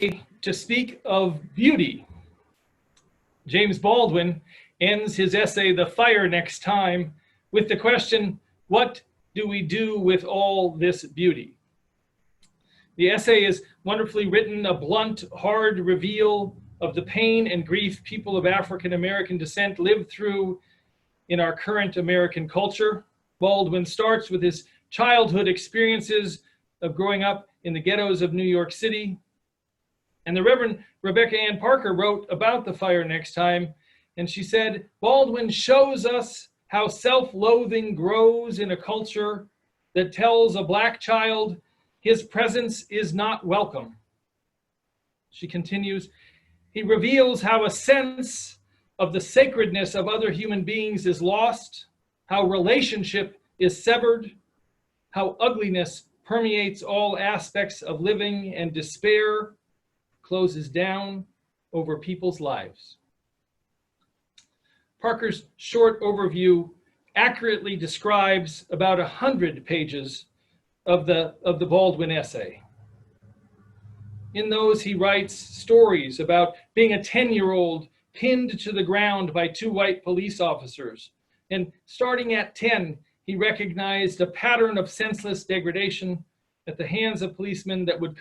to speak of beauty. James Baldwin ends his essay, The Fire Next Time, with the question, what do we do with all this beauty? The essay is wonderfully written, a blunt, hard reveal of the pain and grief people of African American descent live through in our current American culture. Baldwin starts with his childhood experiences of growing up in the ghettos of New York City. And the Reverend Rebecca Ann Parker wrote about The Fire Next Time, and she said, Baldwin shows us how self-loathing grows in a culture that tells a Black child his presence is not welcome. She continues, he reveals how a sense of the sacredness of other human beings is lost, how relationship is severed, how ugliness permeates all aspects of living, and despair closes down over people's lives. Parker's short overview accurately describes about 100 pages of the Baldwin essay. In those, he writes stories about being a 10-year-old pinned to the ground by 2 white police officers. And starting at 10, he recognized a pattern of senseless degradation at the hands of policemen that would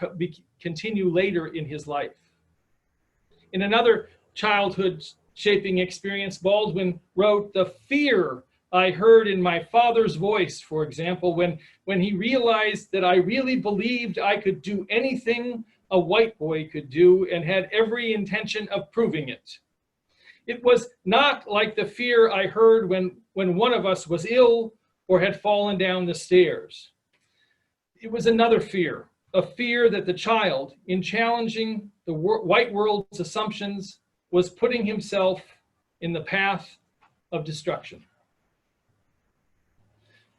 continue later in his life. In another childhood shaping experience, Baldwin wrote, the fear I heard in my father's voice, for example, when he realized that I really believed I could do anything a white boy could do and had every intention of proving it. It was not like the fear I heard when one of us was ill or had fallen down the stairs. It was another fear, a fear that the child, in challenging the white world's assumptions, was putting himself in the path of destruction.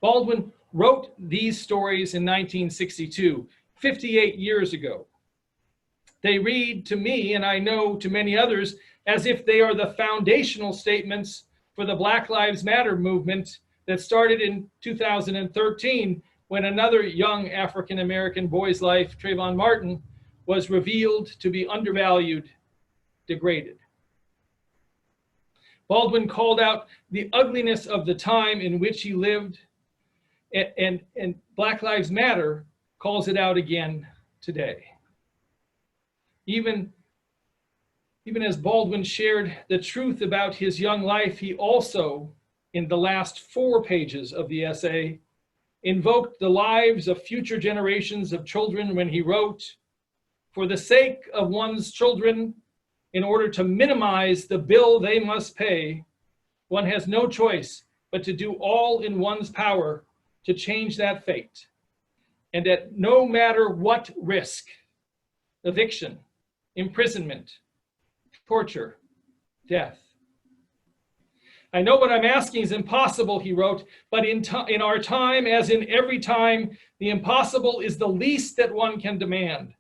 Baldwin wrote these stories in 1962, 58 years ago. They read to me, and I know to many others, as if they are the foundational statements for the Black Lives Matter movement that started in 2013 when another young African-American boy's life, Trayvon Martin, was revealed to be undervalued, degraded. Baldwin called out the ugliness of the time in which he lived, and Black Lives Matter calls it out again today. Even as Baldwin shared the truth about his young life, he also, in the last 4 pages of the essay, invoked the lives of future generations of children when he wrote, for the sake of one's children, in order to minimize the bill they must pay, one has no choice but to do all in one's power to change that fate. And at no matter what risk, eviction, imprisonment, torture, death. I know what I'm asking is impossible, he wrote, but in our time, as in every time, the impossible is the least that one can demand.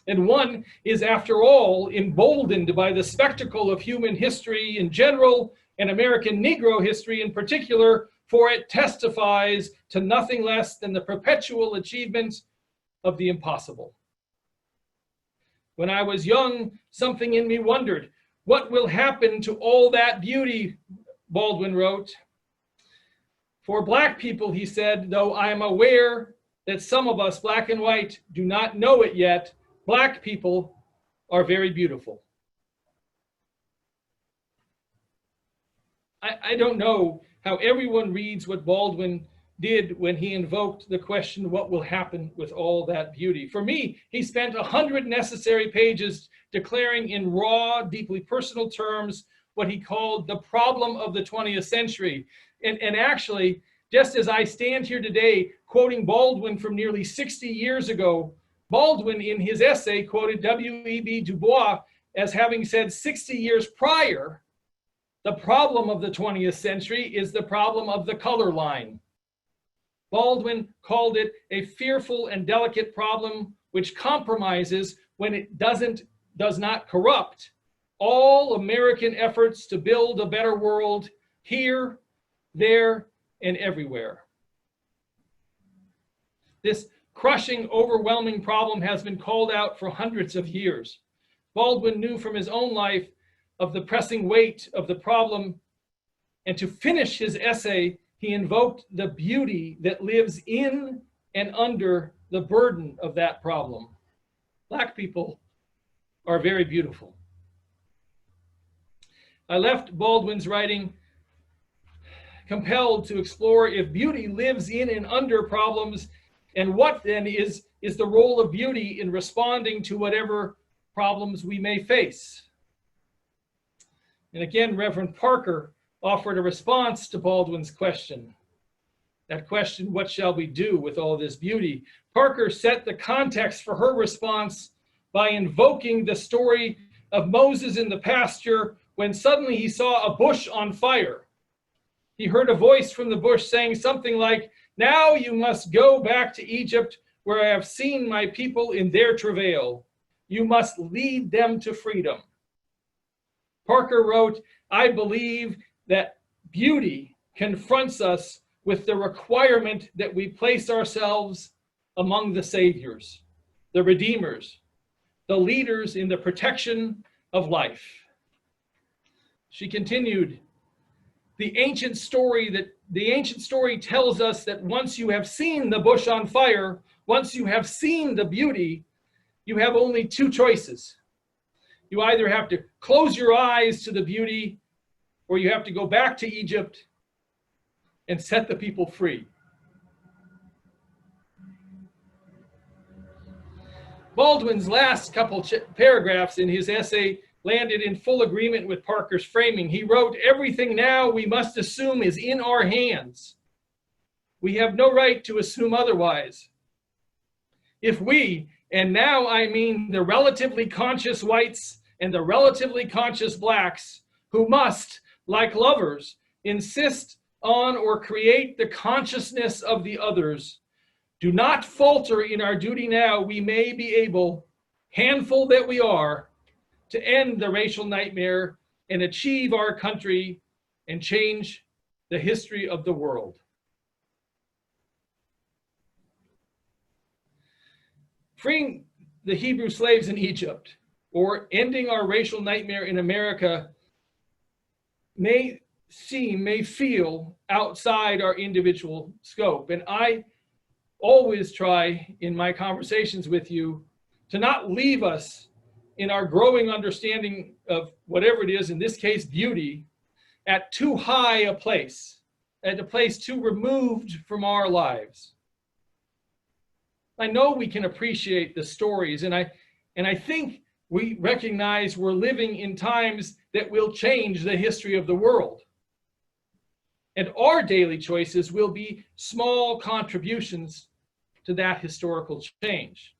And one is, after all, emboldened by the spectacle of human history in general and American Negro history in particular, for it testifies to nothing less than the perpetual achievement of the impossible. When I was young, something in me wondered, what will happen to all that beauty? Baldwin wrote. For Black people, he said, though I am aware that some of us, Black and white, do not know it yet, Black people are very beautiful. I don't know how everyone reads what Baldwin did when he invoked the question, what will happen with all that beauty? For me, he spent 100 necessary pages declaring in raw, deeply personal terms what he called the problem of the 20th century. And actually, just as I stand here today quoting Baldwin from nearly 60 years ago, Baldwin in his essay quoted W.E.B. Du Bois as having said 60 years prior, the problem of the 20th century is the problem of the color line. Baldwin called it a fearful and delicate problem which compromises when it does not corrupt all American efforts to build a better world here, there, and everywhere. This crushing, overwhelming problem has been called out for hundreds of years. Baldwin knew from his own life of the pressing weight of the problem, and to finish his essay, he invoked the beauty that lives in and under the burden of that problem. Black people are very beautiful. I left Baldwin's writing compelled to explore if beauty lives in and under problems, and what then is the role of beauty in responding to whatever problems we may face. And again, Reverend Parker offered a response to Baldwin's question. That question, what shall we do with all this beauty? Parker set the context for her response by invoking the story of Moses in the pasture when suddenly he saw a bush on fire. He heard a voice from the bush saying something like, "Now you must go back to Egypt, where I have seen my people in their travail. You must lead them to freedom." Parker wrote, "I believe that beauty confronts us with the requirement that we place ourselves among the saviors, the redeemers, the leaders in the protection of life." She continued, The ancient story tells us that once you have seen the bush on fire, once you have seen the beauty, you have only two choices. You either have to close your eyes to the beauty, or you have to go back to Egypt and set the people free. Baldwin's last couple paragraphs in his essay landed in full agreement with Parker's framing. He wrote, "Everything now we must assume is in our hands. We have no right to assume otherwise. If we, and now I mean the relatively conscious whites and the relatively conscious blacks, who must, like lovers, insist on or create the consciousness of the others, do not falter in our duty now, we may be able, handful that we are, to end the racial nightmare and achieve our country and change the history of the world." Freeing the Hebrew slaves in Egypt, or ending our racial nightmare in America, may feel outside our individual scope. And I always try in my conversations with you to not leave us in our growing understanding of whatever it is, in this case, beauty, at too high a place, at a place too removed from our lives. I know we can appreciate the stories, and I think we recognize we're living in times that will change the history of the world. And our daily choices will be small contributions to that historical change.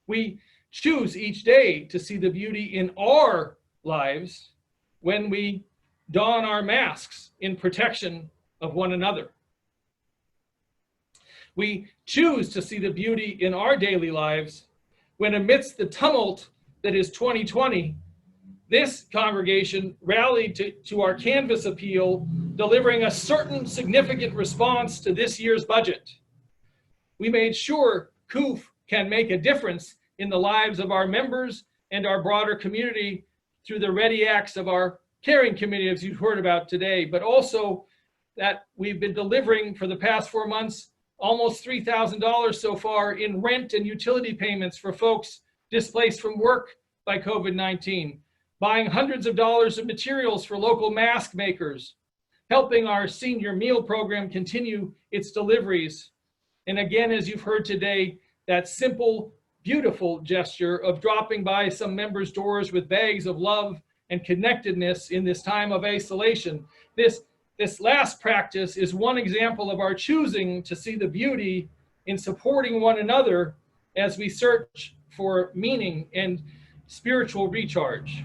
We choose each day to see the beauty in our lives when we don our masks in protection of one another. We choose to see the beauty in our daily lives when, amidst the tumult that is 2020, this congregation rallied to our Canvas appeal, delivering a certain significant response to this year's budget. We made sure KUUF can make a difference in the lives of our members and our broader community through the ready acts of our caring committee, as you've heard about today, but also that we've been delivering for the past 4 months almost $3,000 so far in rent and utility payments for folks displaced from work by COVID-19, buying hundreds of dollars of materials for local mask makers, helping our senior meal program continue its deliveries. And again, as you've heard today, that simple, beautiful gesture of dropping by some members' doors with bags of love and connectedness in this time of isolation. This last practice is one example of our choosing to see the beauty in supporting one another as we search for meaning and spiritual recharge.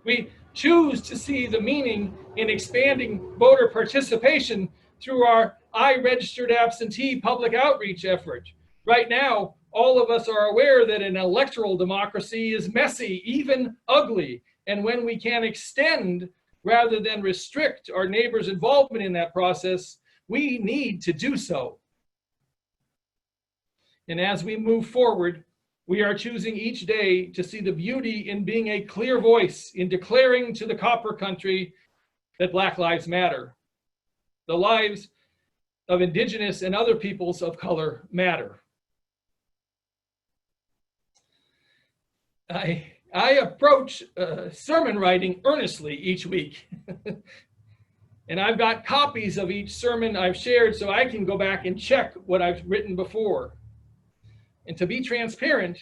We choose to see the meaning in expanding voter participation through our I-registered absentee public outreach effort. Right now, all of us are aware that an electoral democracy is messy, even ugly. And when we can extend rather than restrict our neighbors' involvement in that process, we need to do so. And as we move forward, we are choosing each day to see the beauty in being a clear voice, in declaring to the copper country that Black lives matter. The lives of Indigenous and other peoples of color matter. I approach sermon writing earnestly each week. And I've got copies of each sermon I've shared so I can go back and check what I've written before. And to be transparent,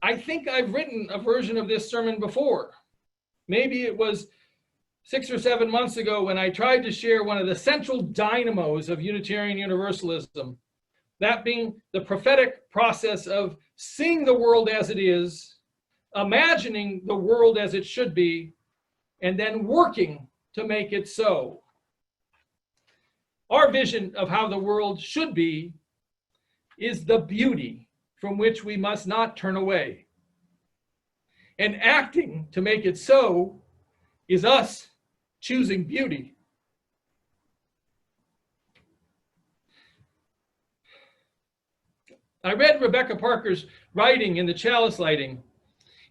I think I've written a version of this sermon before. Maybe it was 6 or 7 months ago when I tried to share one of the central dynamos of Unitarian Universalism, that being the prophetic process of seeing the world as it is, imagining the world as it should be, and then working to make it so. Our vision of how the world should be is the beauty from which we must not turn away. And acting to make it so is us choosing beauty. I read Rebecca Parker's writing in the Chalice Lighting,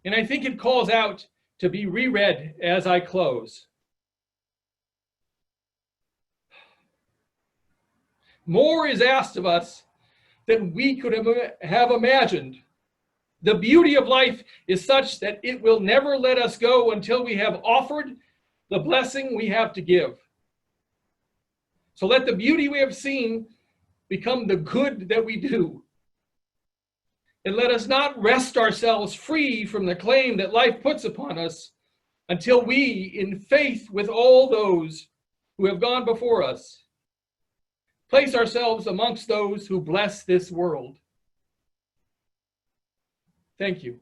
and I think it calls out to be reread as I close. More is asked of us than we could have imagined. The beauty of life is such that it will never let us go until we have offered the blessing we have to give. So let the beauty we have seen become the good that we do. And let us not rest ourselves free from the claim that life puts upon us until we, in faith with all those who have gone before us, place ourselves amongst those who bless this world. Thank you.